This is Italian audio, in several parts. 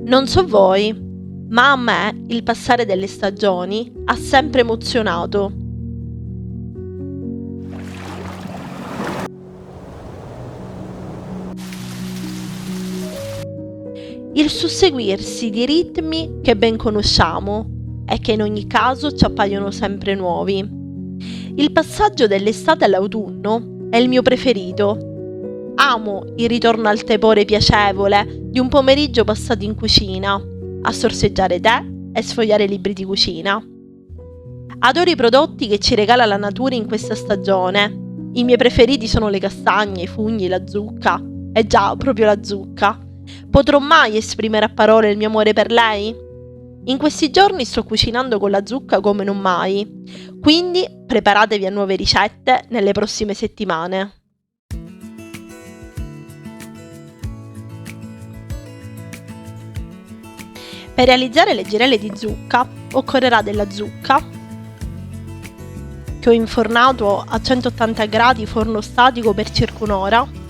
Non so voi, ma a me il passare delle stagioni ha sempre emozionato. Il susseguirsi di ritmi che ben conosciamo e che in ogni caso ci appaiono sempre nuovi. Il passaggio dell'estate all'autunno è il mio preferito. Amo il ritorno al tepore piacevole di un pomeriggio passato in cucina, a sorseggiare tè e sfogliare libri di cucina. Adoro i prodotti che ci regala la natura in questa stagione. I miei preferiti sono le castagne, i funghi, la zucca. Già, proprio la zucca. Potrò mai esprimere a parole il mio amore per lei? In questi giorni sto cucinando con la zucca come non mai, quindi preparatevi a nuove ricette nelle prossime settimane. Per realizzare le girelle di zucca occorrerà della zucca, che ho infornato a 180 gradi forno statico per circa un'ora,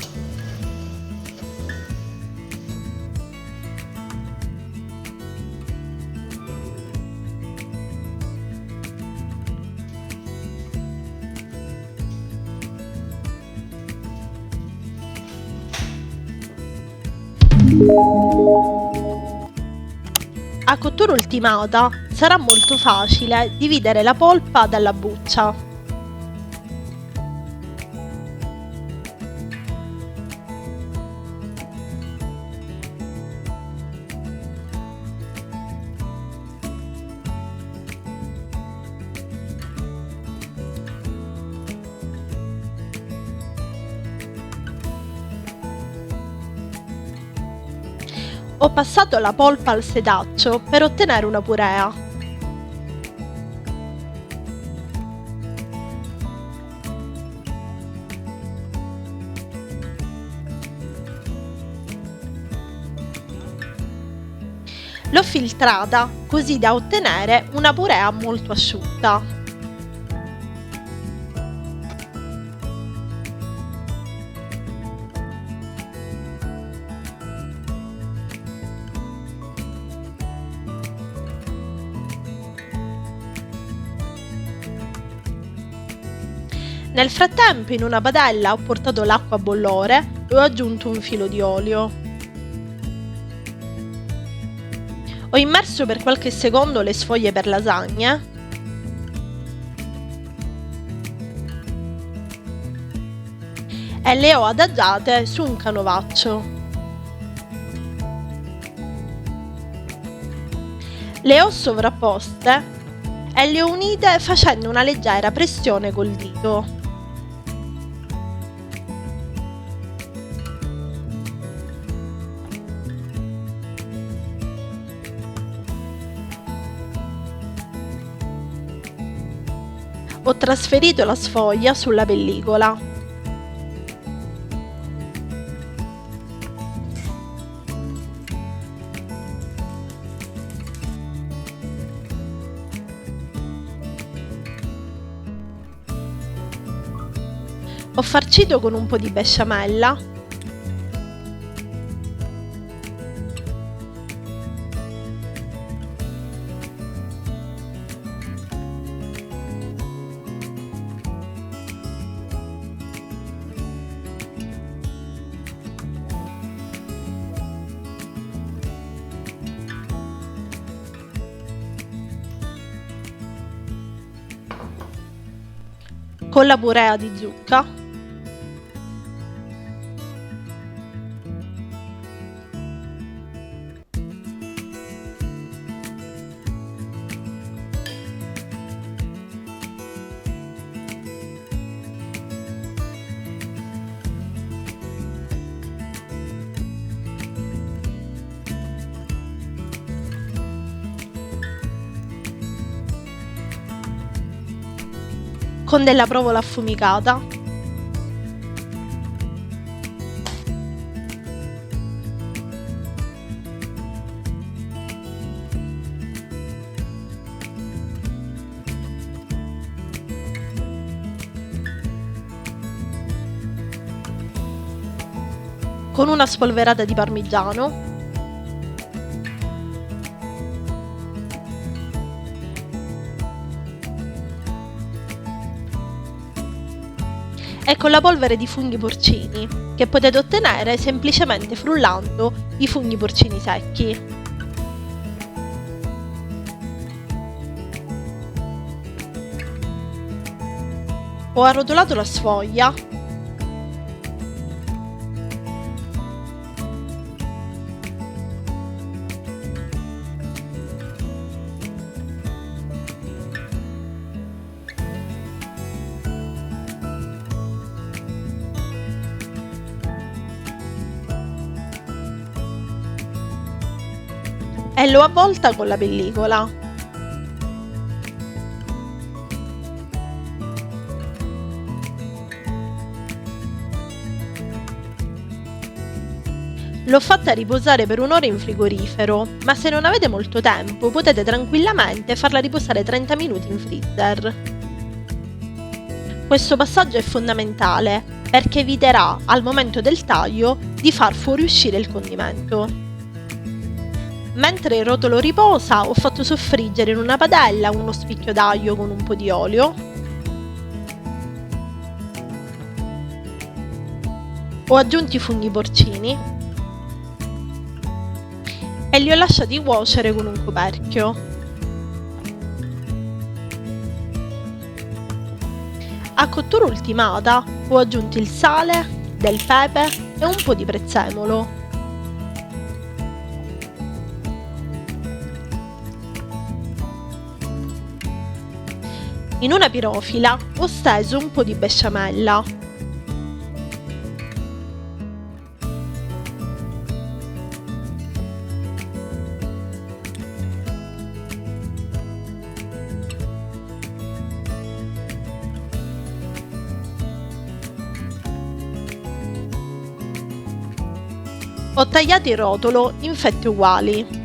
a cottura ultimata sarà molto facile dividere la polpa dalla buccia. Ho passato la polpa al setaccio per ottenere una purea. L'ho filtrata così da ottenere una purea molto asciutta. Nel frattempo in una padella ho portato l'acqua a bollore e ho aggiunto un filo di olio. Ho immerso per qualche secondo le sfoglie per lasagne e le ho adagiate su un canovaccio. Le ho sovrapposte e le ho unite facendo una leggera pressione col dito. Ho trasferito la sfoglia sulla pellicola. Ho farcito con un po' di besciamella . Con la purea di zucca con della provola affumicata . Con una spolverata di parmigiano . e con la polvere di funghi porcini, che potete ottenere semplicemente frullando i funghi porcini secchi. Ho arrotolato la sfoglia e l'ho avvolta con la pellicola. L'ho fatta riposare per un'ora in frigorifero, ma se non avete molto tempo potete tranquillamente farla riposare 30 minuti in freezer. Questo passaggio è fondamentale perché eviterà al momento del taglio di far fuoriuscire il condimento. Mentre il rotolo riposa, ho fatto soffriggere in una padella uno spicchio d'aglio con un po' di olio. Ho aggiunto i funghi porcini e li ho lasciati cuocere con un coperchio. A cottura ultimata ho aggiunto il sale, del pepe e un po' di prezzemolo. In una pirofila ho steso un po' di besciamella. Ho tagliato il rotolo in fette uguali.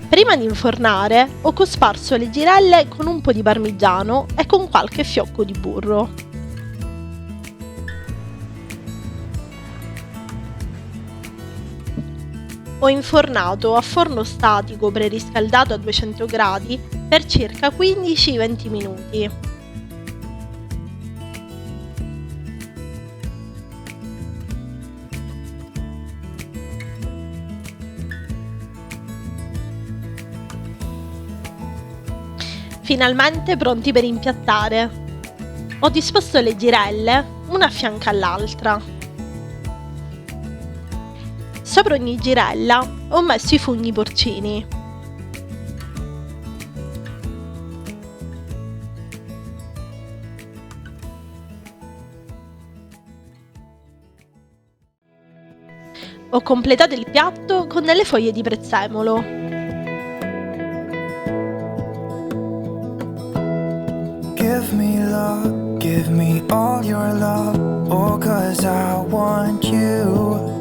Prima di infornare ho cosparso le girelle con un po' di parmigiano e con qualche fiocco di burro. Ho infornato a forno statico preriscaldato a 200 gradi per circa 15-20 minuti. Finalmente pronti per impiattare. Ho disposto le girelle una a fianco all'altra. Sopra ogni girella ho messo i funghi porcini. Ho completato il piatto con delle foglie di prezzemolo. Give me love, give me all your love, oh, 'cause I want you.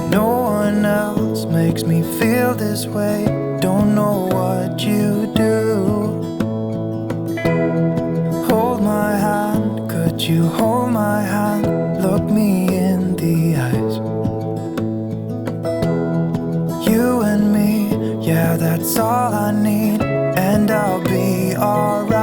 No one else makes me feel this way, don't know what you do. Hold my hand, could you hold my hand, look me in the eyes. You and me, yeah, that's all I need, and I'll be alright.